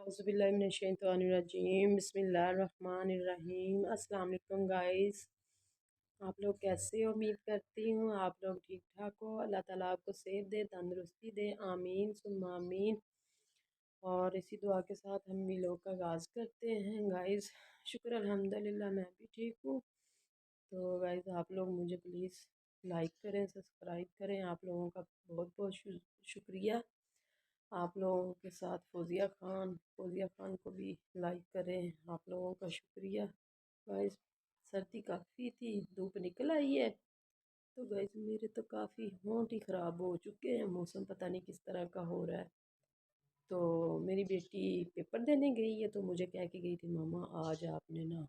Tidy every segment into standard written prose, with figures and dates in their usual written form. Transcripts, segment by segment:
औज़ुबिल्लाहिमिनश्शैतानिर्रजीम बिस्मिल्लाहिर्रहमानिर्रहीम। अस्सलाम वालेकुम गाइस, आप लोग कैसे हो? उम्मीद करती हूँ आप लोग ठीक ठाक हो। अल्लाह ताला आपको सेहत दे, तंदुरुस्ती दे, आमीन सुम्मा आमीन। और इसी दुआ के साथ हम भी लोग का आगाज़ करते हैं गाइस। शुक्र अल्हम्दुलिल्लाह मैं भी ठीक हूँ। तो गाइस आप लोग मुझे प्लीज़ लाइक करें, सब्सक्राइब करें। आप लोगों का बहुत बहुत शुक्रिया। आप लोगों के साथ फौजिया खान को भी लाइक करें। आप लोगों का शुक्रिया। गाइस सर्दी काफ़ी थी, धूप निकल आई है तो गाइस मेरे तो काफ़ी होंठ ही ख़राब हो चुके हैं। मौसम पता नहीं किस तरह का हो रहा है। तो मेरी बेटी पेपर देने गई है तो मुझे कह के गई थी, मामा आज आपने ना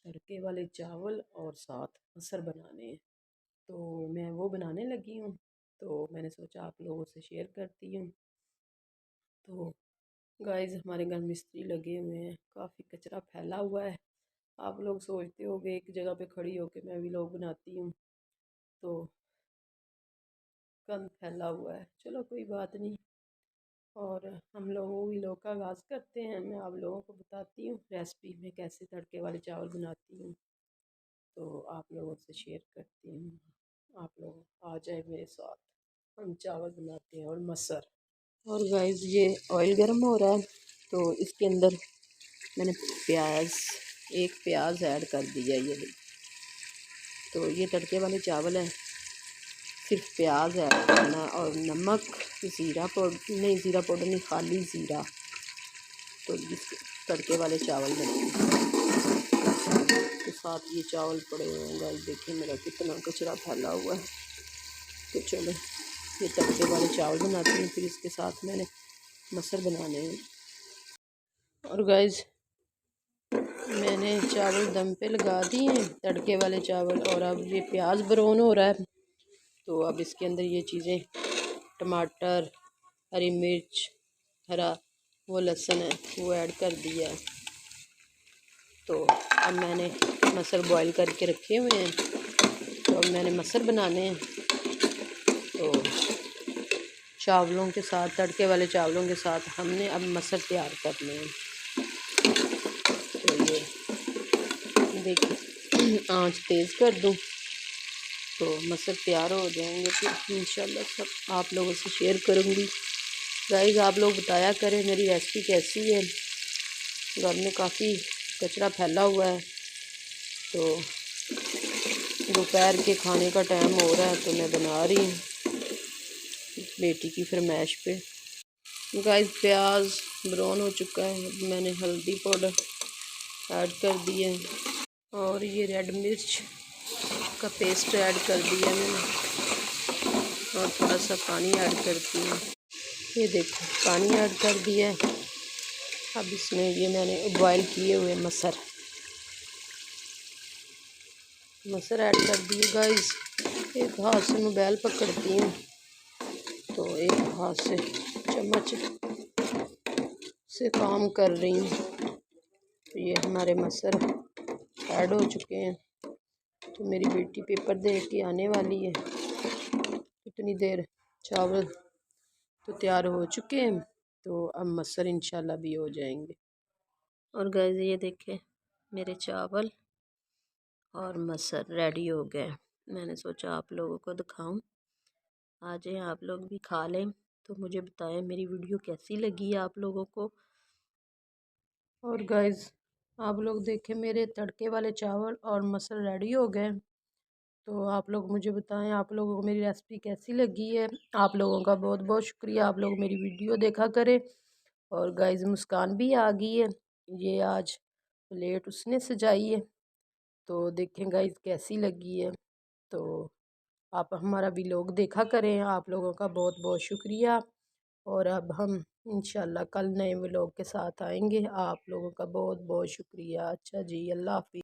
तड़के वाले चावल और साथ मसर बनाने हैं। तो मैं वो बनाने लगी हूँ। तो मैंने सोचा आप लोगों से शेयर करती हूँ। तो गाइस हमारे घर मिस्त्री लगे हुए हैं, काफ़ी कचरा फैला हुआ है। आप लोग सोचते होंगे एक जगह पे खड़ी होकर मैं व्लॉग बनाती हूँ तो गंद फैला हुआ है। चलो कोई बात नहीं। और हम लोग व्लॉग का आगाज़ करते हैं। मैं आप लोगों को बताती हूँ रेसिपी में कैसे तड़के वाले चावल बनाती हूँ। तो आप लोगों से शेयर करती हूँ। आप लोग आ जाए मेरे साथ, हम चावल बनाते हैं और मसर। और गाइस ये ऑयल गर्म हो रहा है तो इसके अंदर मैंने एक प्याज ऐड कर दिया। ये तो ये तड़के वाले चावल हैं, सिर्फ प्याज ऐड करना और नमक, ज़ीरा पाउडर नहीं, ज़ीरा पाउडर नहीं, खाली ज़ीरा। तो इस तड़के वाले चावल बने तो साथ ये चावल पड़े हुए हैं। गाइस देखिए मेरा कितना कचरा फैला हुआ है। तो चलो ये तड़के वाले चावल बनाती हूँ, फिर इसके साथ मैंने मसर बनाने हैं। और गाइस मैंने चावल दम पे लगा दिए हैं, तड़के वाले चावल। और अब ये प्याज ब्राउन हो रहा है तो अब इसके अंदर ये चीज़ें, टमाटर, हरी मिर्च, हरा वो लहसुन है वो ऐड कर दिया है। तो अब मैंने मसर बॉईल करके रखे हुए हैं तो अब मैंने मसर बनाने हैं। तो चावलों के साथ, तड़के वाले चावलों के साथ हमने अब मसर तैयार करने हैं। तो ये देखिए आंच तेज़ कर दूँ तो मसर तैयार हो जाएंगे। फिर इंशाल्लाह सब आप लोगों से शेयर करूँगी। गाइस आप लोग बताया करें मेरी रेसिपी कैसी है। घर में काफ़ी कचरा फैला हुआ है तो दोपहर के खाने का टाइम हो रहा है तो मैं बना रही हूँ बेटी की फरमाइश पे। गाइस प्याज ब्राउन हो चुका है, मैंने हल्दी पाउडर ऐड कर दिया है और ये रेड मिर्च का पेस्ट ऐड कर दिया मैंने और थोड़ा सा पानी ऐड करती हूँ। ये देखो पानी ऐड कर दिया है। अब इसमें ये मैंने बॉयल किए हुए मसर ऐड कर दिए। गाइस एक हाथ से मोबाइल पकड़ती हूँ तो एक हाथ से चम्मच से काम कर रही हूँ। तो ये हमारे मसर ऐड हो चुके हैं। तो मेरी बेटी पेपर दे के आने वाली है, इतनी देर चावल तो तैयार हो चुके हैं तो अब मसर इंशाल्लाह भी हो जाएंगे। और गाइस ये देखें मेरे चावल और मसर रेडी हो गए। मैंने सोचा आप लोगों को दिखाऊं, आ जाएं आप लोग भी खा लें। तो मुझे बताएं मेरी वीडियो कैसी लगी है आप लोगों को। और गाइस आप लोग देखें मेरे तड़के वाले चावल और मसर रेडी हो गए। तो आप लोग मुझे बताएं आप लोगों को मेरी रेसिपी कैसी लगी है। आप लोगों का बहुत बहुत शुक्रिया, आप लोग मेरी वीडियो देखा करें। और गाइस मुस्कान भी आ गई है, ये आज प्लेट उसने सजाई है तो देखें गाइस कैसी लगी है। तो आप हमारा व्लॉग देखा करें। आप लोगों का बहुत बहुत शुक्रिया। और अब हम इंशाल्लाह कल नए व्लॉग के साथ आएंगे। आप लोगों का बहुत बहुत शुक्रिया। अच्छा जी, अल्लाह हाफिज़।